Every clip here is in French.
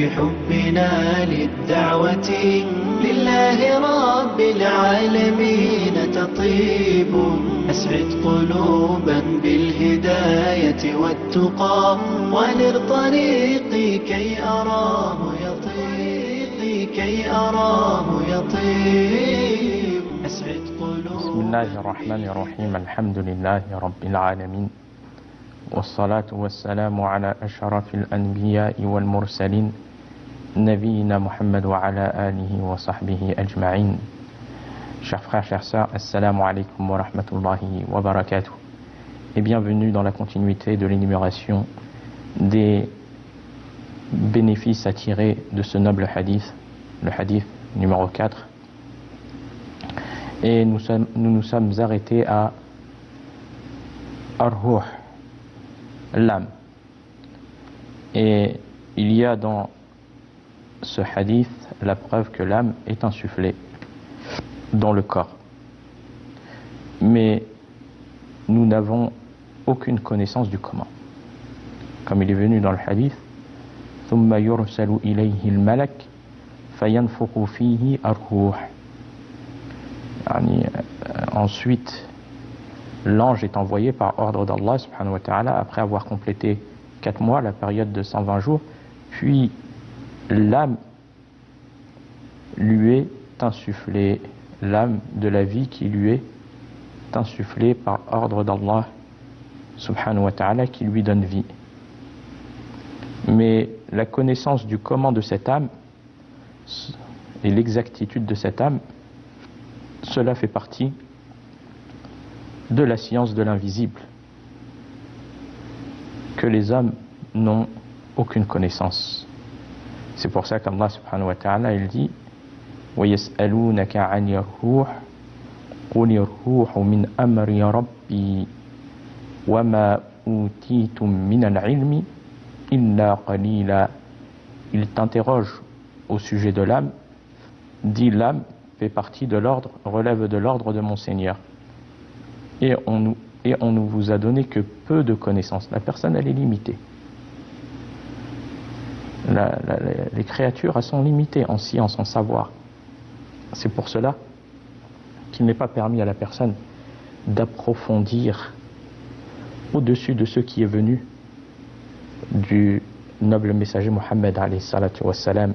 بحبنا للدعوة لله رب العالمين تطيب. أسعد قلوبا بالهداية والتقى ونر طريقي كي أراه يطيب أسعد قلوبا. بسم الله الرحمن الرحيم. الحمد لله رب العالمين، والصلاة والسلام على أشرف الأنبياء والمرسلين نبينا محمد وعلى آله وصحبه أجمعين. Chers frères, chères sœurs, assalamu alaikum wa rahmatullahi wa barakatuh. Et bienvenue dans la continuité de l'énumération des bénéfices à tirer de ce noble hadith, le hadith numéro 4. Et nous nous sommes arrêtés à Ar-Ruh, l'âme. Et il y a dans ce hadith la preuve que l'âme est insufflée dans le corps. Mais nous n'avons aucune connaissance du comment. Comme il est venu dans le hadith, ثم يرسل إليه الملك فينفخ فيه الروح. Ensuite, l'ange est envoyé par ordre d'Allah subhanahu wa ta'ala après avoir complété 4 mois, la période de 120 jours, puis l'âme lui est insufflée, l'âme de la vie qui lui est insufflée par ordre d'Allah subhanahu wa ta'ala qui lui donne vie. Mais la connaissance du comment de cette âme et l'exactitude de cette âme, cela fait partie de la science de l'invisible, que les hommes n'ont aucune connaissance. C'est pour ça qu'Allah subhanahu wa ta'ala il dit وَيَسْأَلُونَكَ عَنِ الرُّوحِ قُلِ الرُّوحُ مِنْ أَمْرِ رَبِّي وَمَا أُوتِيتُم مِنَ الْعِلْمِ إِلَّا قَلِيلًا. Il t'interroge au sujet de l'âme, dit l'âme fait partie de l'ordre, relève de l'ordre de mon Seigneur. Et on ne vous a donné que peu de connaissances. La personne, elle est limitée. Les créatures, elles sont limitées en science, en savoir. C'est pour cela qu'il n'est pas permis à la personne d'approfondir au-dessus de ce qui est venu du noble messager Mohammed alayhi salatu wassalam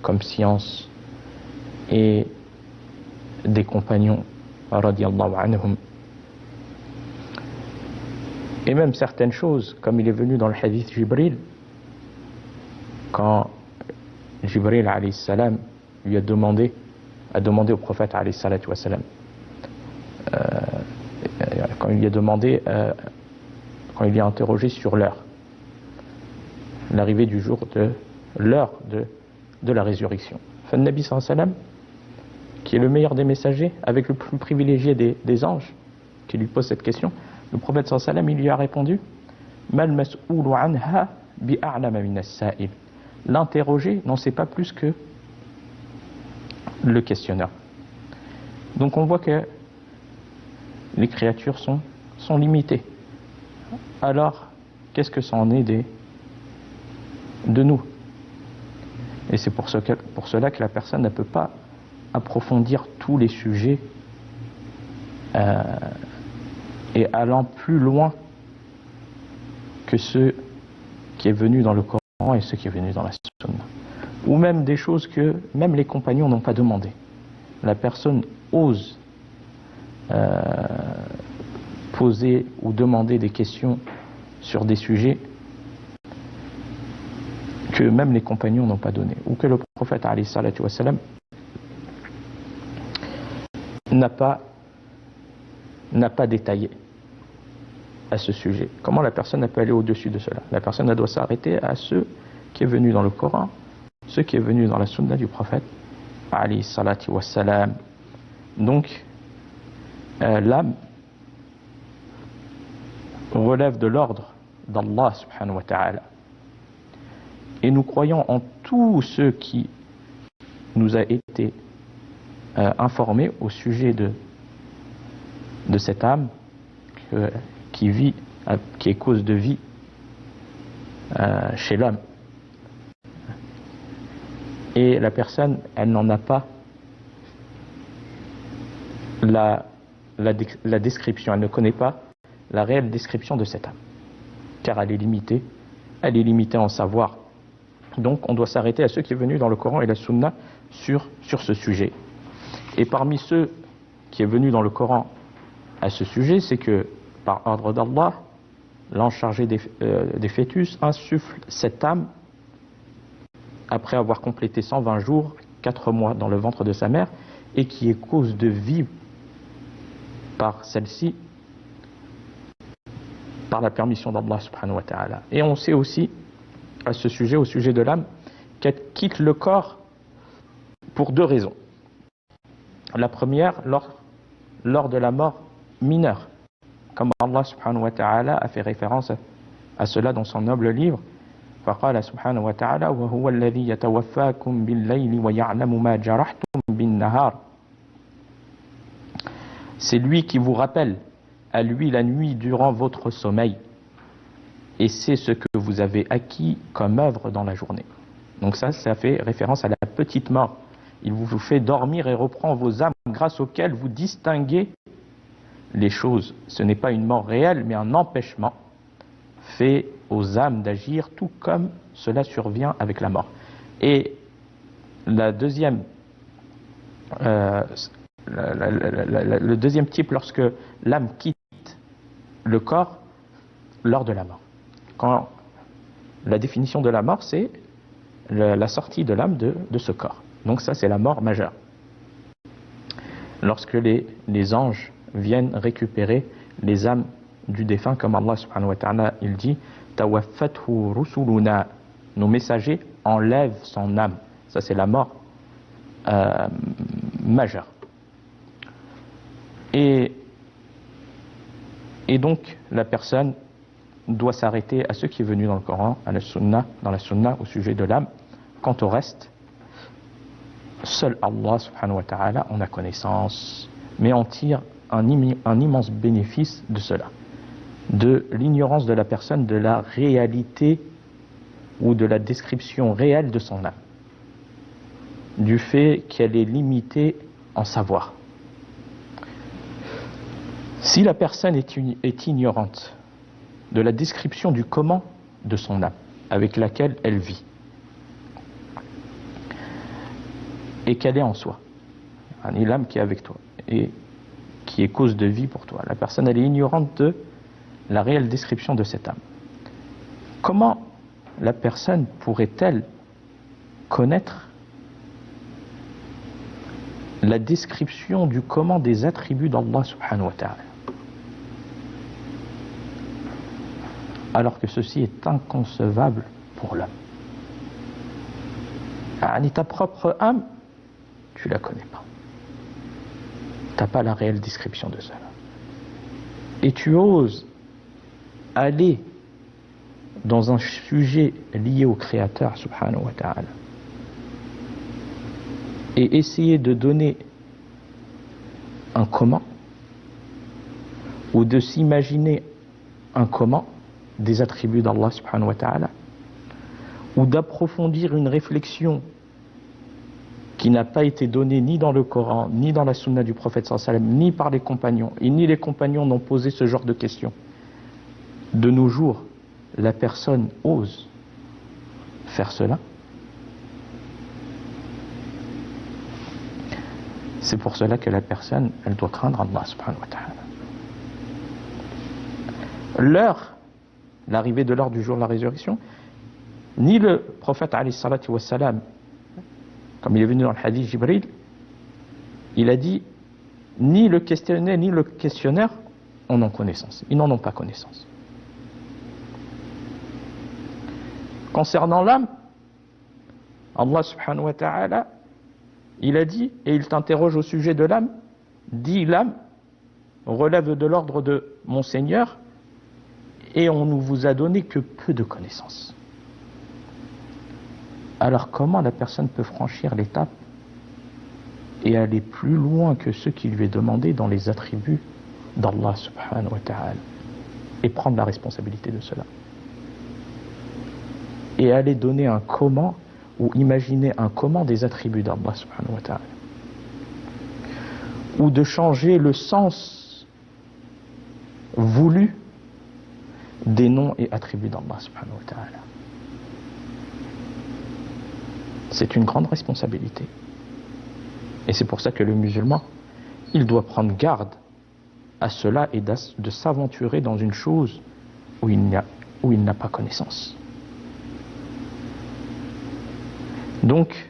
comme science et des compagnons radiyallahu anhum. Et même certaines choses, comme il est venu dans le hadith Jibril, quand Jibril alayhi salam lui a demandé au prophète alayhi salatu wassalam, quand il lui a demandé, quand il lui a interrogé sur l'arrivée du jour de l'heure de la résurrection. Fan Nabi sallallahu alayhi wa sallam, qui est le meilleur des messagers, avec le plus privilégié des anges, qui lui pose cette question, le prophète sallallahu alayhi wa sallam, il lui a répondu Mal mas'oulu anha bi'a'lama min as-sa'il. L'interrogé n'en sait pas plus que le questionneur. Donc on voit que les créatures sont limitées. Alors, qu'est-ce que ça en est de nous? Et c'est pour cela que la personne ne peut pas approfondir tous les sujets et allant plus loin que ce qui est venu dans le Coran et ce qui est venu dans la Sunna. Ou même des choses que même les compagnons n'ont pas demandé. La personne ose poser ou demander des questions sur des sujets que même les compagnons n'ont pas donné, ou que le prophète alayhi salatu wassalam n'a pas détaillé à ce sujet. Comment la personne peut aller au-dessus de cela? La personne doit s'arrêter à ce qui est venu dans le Coran, ce qui est venu dans la sunna du prophète alayhi salatu wassalam. Donc l'âme relève de l'ordre d'Allah subhanahu wa ta'ala. Et nous croyons en tout ce qui nous a été informé au sujet de cette âme qui vit, qui est cause de vie chez l'homme. Et la personne, elle n'en a pas la description, elle ne connaît pas la réelle description de cette âme, car elle est limitée en savoir. Donc on doit s'arrêter à ce qui est venu dans le Coran et la Sunna sur ce sujet. Et parmi ceux qui est venu dans le Coran à ce sujet, c'est que par ordre d'Allah, l'ange chargé des fœtus insuffle cette âme après avoir complété 120 jours, 4 mois dans le ventre de sa mère, et qui est cause de vie par celle-ci, par la permission d'Allah subhanahu wa ta'ala. Et on sait aussi, à ce sujet, au sujet de l'âme, qu'elle quitte le corps pour 2 raisons. La première, lors de la mort mineure, comme Allah subhanahu wa ta'ala a fait référence à cela dans son noble livre. فقال سبحانه وتعالى وهو الذي يتوفاكم بالليل ويعلم ما جرحتم بالنهار. C'est lui qui vous rappelle à lui la nuit durant votre sommeil, et c'est ce que vous avez acquis comme œuvre dans la journée. Donc ça fait référence à la petite mort. Il vous fait dormir et reprend vos âmes grâce auxquelles vous distinguez les choses. Ce n'est pas une mort réelle, mais un empêchement fait aux âmes d'agir, tout comme cela survient avec la mort. Et le deuxième type, lorsque l'âme quitte le corps lors de la mort. Quand la définition de la mort, c'est la sortie de l'âme de ce corps. Donc ça, c'est la mort majeure. Lorsque les anges viennent récupérer les âmes du défunt, comme Allah subhanahu wa ta'ala, il dit Tawaffathu rusuluna, nos messagers enlèvent son âme. Ça, c'est la mort majeure. Et donc, la personne doit s'arrêter à ce qui est venu dans le Coran, dans la sunna, au sujet de l'âme. Quant au reste, seul Allah subhanahu wa ta'ala en a connaissance, mais on tire un immense bénéfice de cela, de l'ignorance de la personne de la réalité ou de la description réelle de son âme, du fait qu'elle est limitée en savoir. Si la personne est ignorante de la description du comment de son âme avec laquelle elle vit, et qu'elle est en soi, l'âme qui est avec toi et qui est cause de vie pour toi, la personne elle est ignorante de la réelle description de cette âme. Comment la personne pourrait-elle connaître la description du comment des attributs d'Allah subhanahu wa ta'ala, alors que ceci est inconcevable pour l'homme? Ta propre âme, tu la connais pas. Tu n'as pas la réelle description de cela. Et tu oses aller dans un sujet lié au Créateur subhanahu wa ta'ala et essayer de donner un comment, ou de s'imaginer un comment des attributs d'Allah subhanahu wa ta'ala, ou d'approfondir une réflexion qui n'a pas été donnée ni dans le Coran, ni dans la sunna du prophète sallallahu alayhi wa sallam, ni par les compagnons, et ni les compagnons n'ont posé ce genre de questions. De nos jours, la personne ose faire cela. C'est pour cela que la personne, elle doit craindre Allah subhanahu wa ta'ala. L'arrivée de l'heure du jour de la résurrection, ni le prophète alayhi salatu wa salam, comme il est venu dans le hadith Jibril, il a dit, ni le questionnaire ni le questionneur en ont connaissance. Ils n'en ont pas connaissance. Concernant l'âme, Allah subhanahu wa ta'ala, il a dit, et il t'interroge au sujet de l'âme, dit l'âme relève de l'ordre de mon Seigneur, et on ne vous a donné que peu de connaissances. Alors comment la personne peut franchir l'étape et aller plus loin que ce qui lui est demandé dans les attributs d'Allah subhanahu wa ta'ala, et prendre la responsabilité de cela, et aller donner un comment ou imaginer un comment des attributs d'Allah subhanahu wa ta'ala, ou de changer le sens voulu des noms et attributs d'Allah subhanahu wa ta'ala. C'est une grande responsabilité. Et c'est pour ça que le musulman, il doit prendre garde à cela et de s'aventurer dans une chose où il n'a pas connaissance. Donc,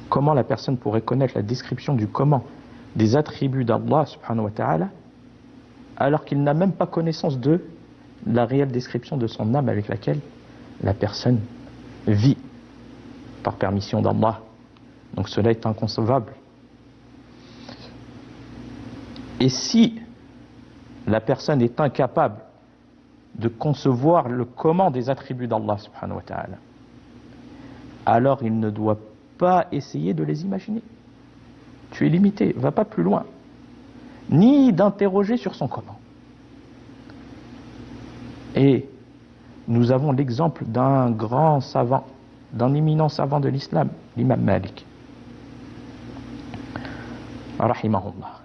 comment la personne pourrait connaître la description du comment des attributs d'Allah subhanahu wa ta'ala alors qu'il n'a même pas connaissance de la réelle description de son âme avec laquelle la personne vit par permission d'Allah. Donc cela est inconcevable. Et si la personne est incapable de concevoir le comment des attributs d'Allah subhanahu wa ta'ala, alors il ne doit pas essayer de les imaginer. Tu es limité, va pas plus loin. Ni d'interroger sur son comment. Et nous avons l'exemple d'un grand savant, d'un éminent savant de l'islam, l'imam Malik, rahimahullah,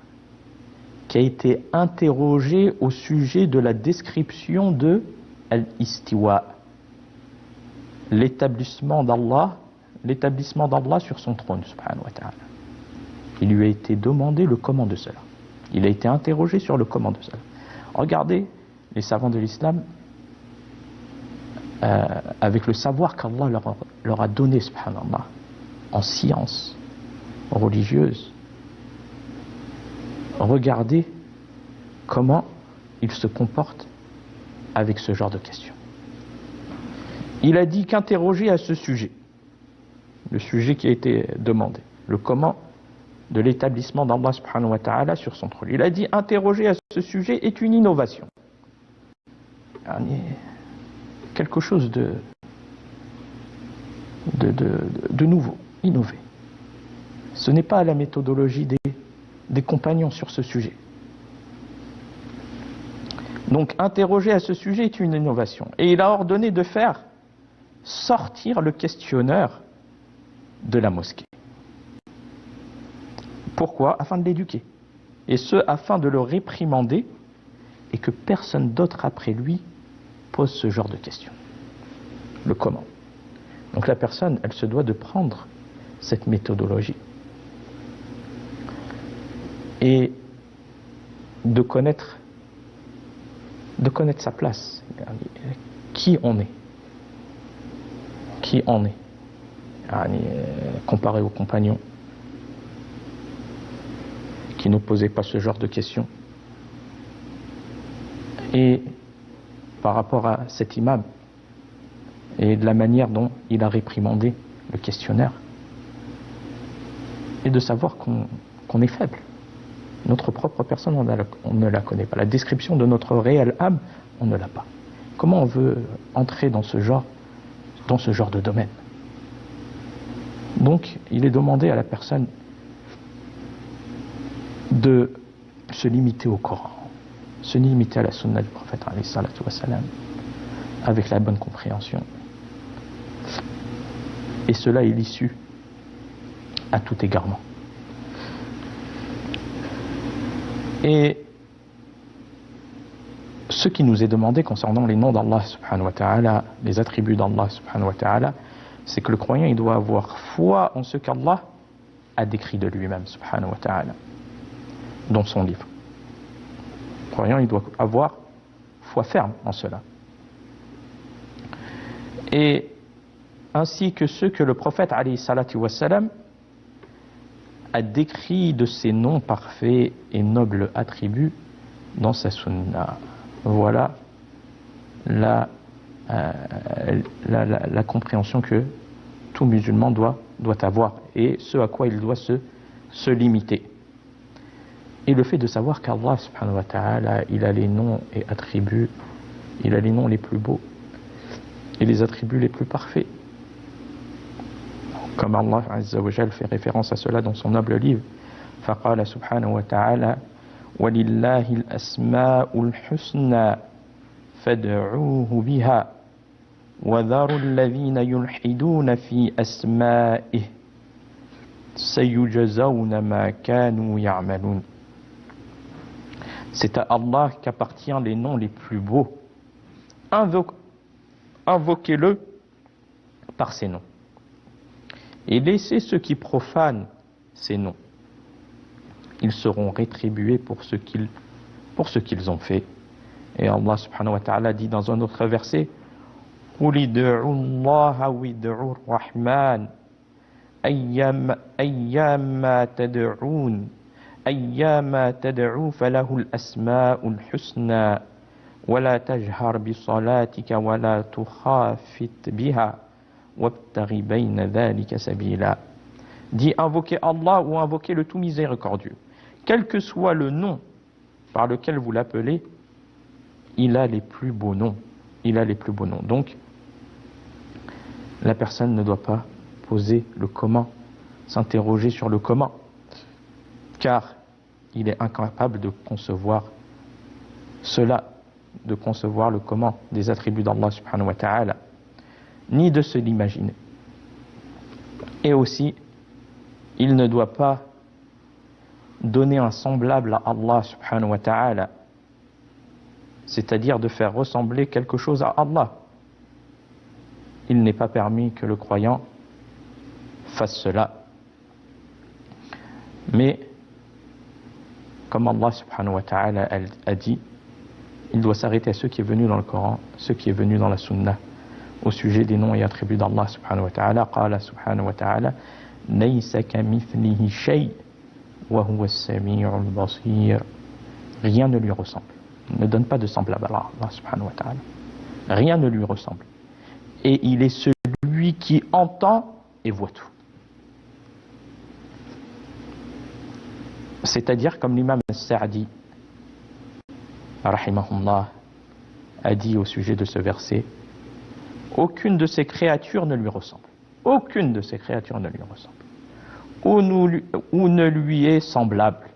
qui a été interrogé au sujet de la description de al-istiwa, l'établissement d'Allah sur son trône, subhanahu wa ta'ala. Il lui a été demandé le comment de cela. Il a été interrogé sur le comment de cela. Regardez les savants de l'islam, avec le savoir qu'Allah leur a donné, subhanallah, en science religieuse. Regardez comment ils se comportent avec ce genre de questions. Il a dit qu'interroger à ce sujet, le sujet qui a été demandé, le comment de l'établissement d'Allah subhanahu wa ta'ala sur son trône. Il a dit interroger à ce sujet est une innovation. Quelque chose de nouveau, innové. Ce n'est pas la méthodologie des compagnons sur ce sujet. Donc interroger à ce sujet est une innovation. Et il a ordonné de faire sortir le questionneur de la mosquée. Pourquoi ? Afin de l'éduquer. Et ce, afin de le réprimander et que personne d'autre après lui pose ce genre de questions. Le comment. Donc la personne, elle se doit de prendre cette méthodologie et de connaître sa place, qui on est, comparé aux compagnons qui ne posaient pas ce genre de questions. Et par rapport à cet imam et de la manière dont il a réprimandé le questionnaire, et de savoir qu'on est faible. Notre propre personne, on ne la connaît pas. La description de notre réelle âme, on ne l'a pas. Comment on veut entrer dans ce genre de domaine? Donc, il est demandé à la personne de se limiter au Coran, se limiter à la sunna du prophète alayhi salatu wassalam, avec la bonne compréhension. Et cela est l'issue à tout égarement. Et ce qui nous est demandé concernant les noms d'Allah subhanahu wa ta'ala, les attributs d'Allah subhanahu wa ta'ala, c'est que le croyant il doit avoir foi en ce qu'Allah a décrit de lui-même subhanahu wa ta'ala dans son livre. Le croyant il doit avoir foi ferme en cela. Et ainsi que ceux que le prophète alayhi salatu wassalam a décrit de ses noms parfaits et nobles attributs dans sa sunna. Voilà la compréhension que tout musulman doit avoir et ce à quoi il doit se limiter. Et le fait de savoir qu'Allah subhanahu wa ta'ala, il a les noms et attributs, il a les noms les plus beaux et les attributs les plus parfaits. Comme Allah Azza wa Jal fait référence à cela dans son noble livre. فقال سبحانه وتعالى ولله الأسماء الحسنى فادعوه بها وَذَرُوا الَّذِينَ يُلْحِدُونَ فِي أَسْمَائِهِ سَيُجْزَوْنَ مَا كَانُوا يَعْمَلُونَ. C'est à Allah qu'appartient les noms les plus beaux. Invoquez-le par ces noms. Et laissez ceux qui profanent ces noms. Ils seront rétribués pour ce qu'ils ont fait. Et Allah subhanahu wa ta'ala dit dans un autre verset, قُلِ ادْعُوا اللَّهَ وَادْعُوا الرَّحْمَنَ أَيَّامَا تَدْعُوا فَلَهُ الْأَسْمَاءُ الْحُسْنَى وَلَا تَجْهَرْ بِصَلَاتِكَ وَلَا تُخَافِتْ بِهَا وَابْتَغِ بَيْنَ ذَلِكَ سَبِيلًا. Dit invoquez Allah ou invoquez le tout miséricordieux. Quel que soit le nom par lequel vous l'appelez, il a les plus beaux noms. Il a les plus beaux noms. Donc, la personne ne doit pas poser le comment, s'interroger sur le comment, car il est incapable de concevoir cela, de concevoir le comment des attributs d'Allah subhanahu wa ta'ala, ni de se l'imaginer. Et aussi, il ne doit pas donner un semblable à Allah subhanahu wa ta'ala, c'est-à-dire de faire ressembler quelque chose à Allah. Il n'est pas permis que le croyant fasse cela. Mais, comme Allah subhanahu wa ta'ala a dit, il doit s'arrêter à ce qui est venu dans le Coran, ce qui est venu dans la Sunna, au sujet des noms et attributs d'Allah subhanahu wa ta'ala. Qala subhanahu wa ta'ala, Laysa kamithlihi shay, wa huwa as-sami'ul basir. Rien ne lui ressemble. Ne donne pas de semblable à Allah subhanahu wa ta'ala. Rien ne lui ressemble. Et il est celui qui entend et voit tout. C'est-à-dire, comme l'imam al-Sa'di, rahimahullah, a dit au sujet de ce verset, aucune de ces créatures ne lui ressemble. Aucune de ces créatures ne lui ressemble. Ou ne lui est semblable.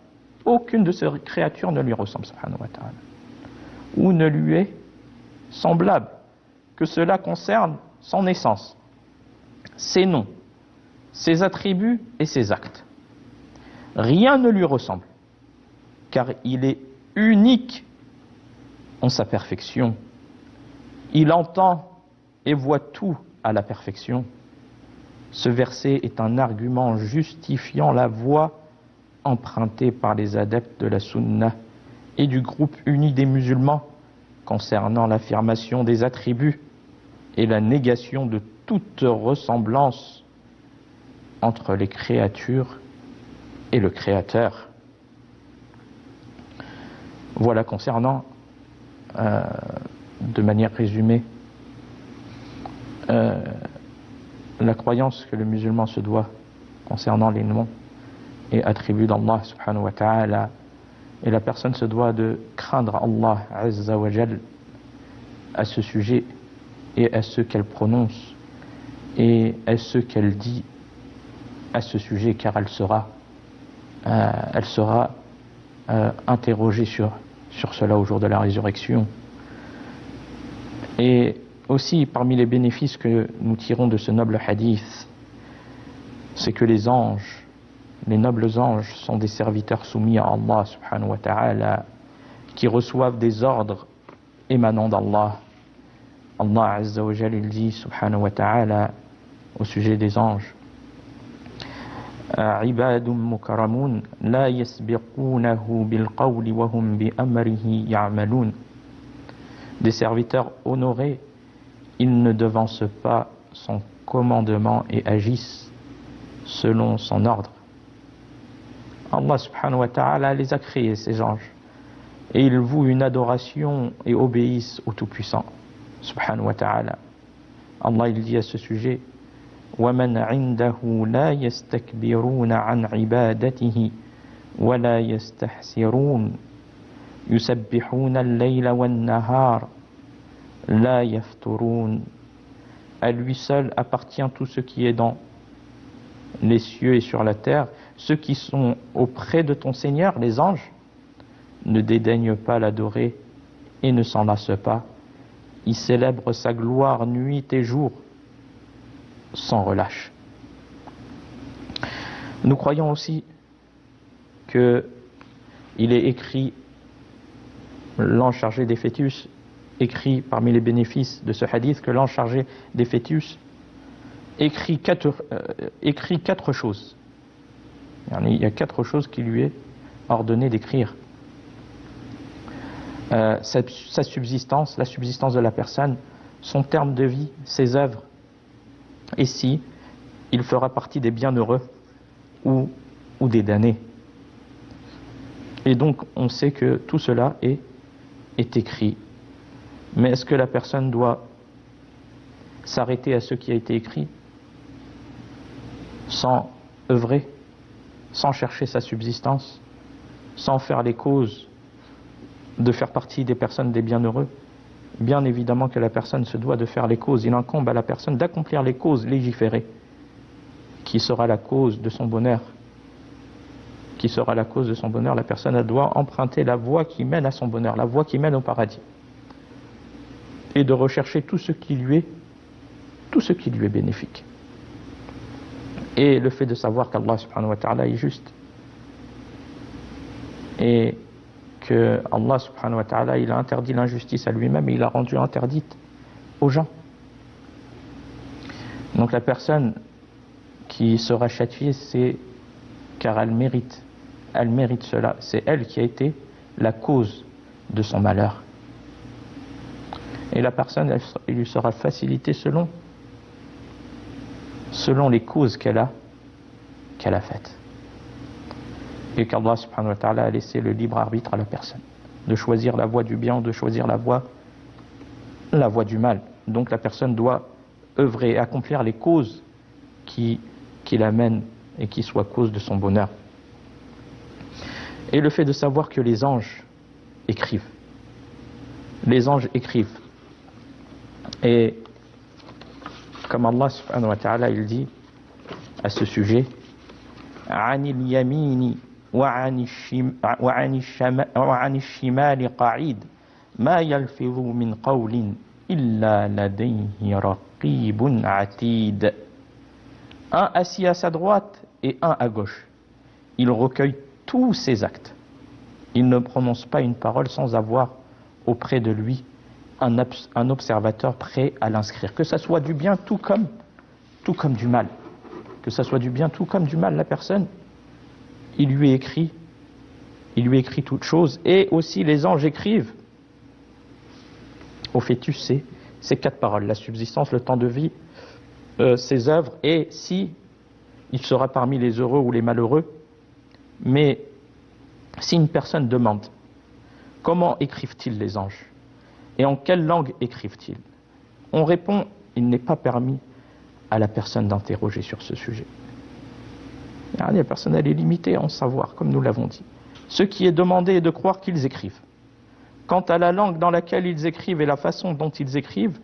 Aucune de ces créatures ne lui ressemble, subhanahu wa ta'ala. Ou ne lui est semblable. Que cela concerne son essence, ses noms, ses attributs et ses actes. Rien ne lui ressemble, car il est unique en sa perfection. Il entend et voit tout à la perfection. Ce verset est un argument justifiant la voie empruntée par les adeptes de la Sunna et du groupe uni des musulmans concernant l'affirmation des attributs et la négation de toute ressemblance entre les créatures et le Créateur. Voilà concernant, de manière résumée, la croyance que le musulman se doit concernant les noms et attributs d'Allah subhanahu wa ta'ala, et la personne se doit de craindre Allah azza wa jal à ce sujet et à ce qu'elle prononce et à ce qu'elle dit à ce sujet, car elle sera interrogée sur cela au jour de la résurrection. Et aussi, parmi les bénéfices que nous tirons de ce noble hadith, c'est que les anges, les nobles anges, sont des serviteurs soumis à Allah subhanahu wa ta'ala, qui reçoivent des ordres émanant d'Allah. Allah azza wa jal, il dit subhanahu wa ta'ala au sujet des anges, عباد مكرمون لا يسبقونه بالقول وهم بأمره يعملون. Des serviteurs honorés, ils ne devancent pas son commandement et agissent selon son ordre. Allah subhanahu wa ta'ala les a créés, ces anges, et ils vouent une adoration et obéissent au Tout-Puissant subhanahu wa ta'ala. Allah il dit à ce sujet, وَمَنْ عِنْدَهُ لَا يَسْتَكْبِرُونَ عَنْ عِبَادَتِهِ وَلَا يَسْتَحْسِرُونَ يُسَبِّحُونَ اللَّيْلَ وَالنَّهَارَ لَا يَفْتُرُونَ. À lui seul appartient tout ce qui est dans les cieux et sur la terre. Ceux qui sont auprès de ton Seigneur, les anges, ne dédaignent pas l'adorer et ne s'en lassent pas. il célèbre sa gloire nuit et jour sans relâche. Nous croyons aussi que il est écrit, l'ange chargé des fœtus, écrit parmi les bénéfices de ce hadith, que l'ange chargé des fœtus écrit quatre choses. Il y a 4 choses qui lui est ordonné d'écrire. Sa subsistance, la subsistance de la personne, son terme de vie, ses œuvres, et si il fera partie des bienheureux ou des damnés. Et donc on sait que tout cela est écrit. Mais est-ce que la personne doit s'arrêter à ce qui a été écrit sans œuvrer, sans chercher sa subsistance, sans faire les causes de faire partie des personnes des bienheureux? Bien évidemment que la personne se doit de faire les causes. Il incombe à la personne d'accomplir les causes légiférées, qui sera la cause de son bonheur. Qui sera la cause de son bonheur. La personne doit emprunter la voie qui mène à son bonheur, la voie qui mène au paradis, et de rechercher tout ce qui lui est bénéfique. Et le fait de savoir qu'Allah subhanahu wa ta'ala est juste, et que Allah subhanahu wa ta'ala, il a interdit l'injustice à lui-même et il a rendu interdite aux gens. Donc la personne qui sera châtiée, c'est car elle mérite cela, c'est elle qui a été la cause de son malheur. Et la personne, elle lui sera facilitée selon les causes qu'elle a faites. Et qu'Allah subhanahu wa ta'ala a laissé le libre arbitre à la personne de choisir la voie du bien ou de choisir la voie du mal. Donc la personne doit œuvrer et accomplir les causes qui l'amènent et qui soient cause de son bonheur. Et le fait de savoir que les anges écrivent. Les anges écrivent. Et comme Allah subhanahu wa ta'ala, il dit à ce sujet, Anil yamini wa anil shimali qa'id ma yalfidhu min qawlin illa ladayhi raqibun atid. Un assis à sa droite et un à gauche. Il recueille tous ses actes. Il ne prononce pas une parole sans avoir auprès de lui un observateur prêt à l'inscrire. Que ça soit du bien tout comme du mal. Que ça soit du bien tout comme du mal, la personne, il lui écrit toutes choses. Et aussi les anges écrivent au fœtus ces 4 paroles: la subsistance, le temps de vie, ses œuvres, et si il sera parmi les heureux ou les malheureux. Mais si une personne demande comment écrivent-ils les anges et en quelle langue écrivent-ils, on répond: il n'est pas permis à la personne d'interroger sur ce sujet. La personne, elle est limitée à en savoir, comme nous l'avons dit. Ce qui est demandé est de croire qu'ils écrivent. Quant à la langue dans laquelle ils écrivent et la façon dont ils écrivent,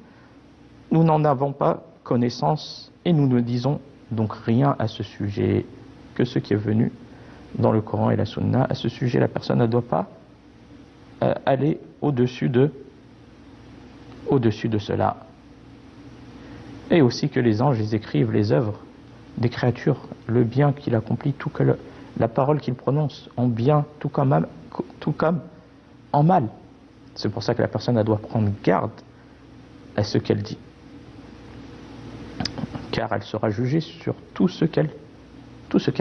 nous n'en avons pas connaissance et nous ne disons donc rien à ce sujet que ce qui est venu dans le Coran et la Sunna. À ce sujet, la personne ne doit pas aller au-dessus de cela. Et aussi que les anges, ils écrivent les œuvres des créatures, le bien qu'il accomplit, tout que la parole qu'il prononce en bien, tout comme en mal. C'est pour ça que la personne, elle doit prendre garde à ce qu'elle dit, car elle sera jugée sur tout ce qu'elle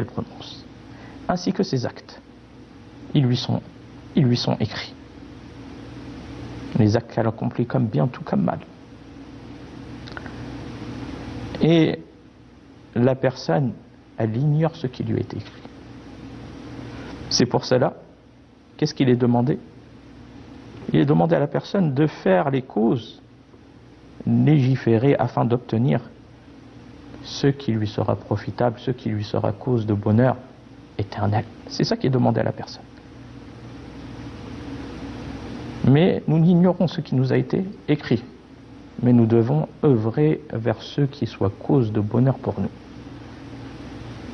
prononce, ainsi que ses actes. Ils lui sont écrits. Les actes qu'elle accomplit comme bien, tout comme mal. Et la personne, elle ignore ce qui lui a été écrit. C'est pour cela, qu'est-ce qu'il est demandé? Il est demandé à la personne de faire les causes légiférées afin d'obtenir ce qui lui sera profitable, ce qui lui sera cause de bonheur éternel. C'est ça qui est demandé à la personne. Mais nous ignorons ce qui nous a été écrit. Mais nous devons œuvrer vers ceux qui soient cause de bonheur pour nous.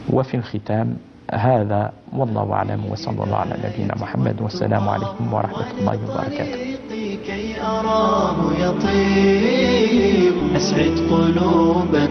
وفي الختام هذا والله أعلم وصلى الله على نبينا محمد والسلام عليكم ورحمة الله وبركاته. أراه يطيب. أسعد قلوبا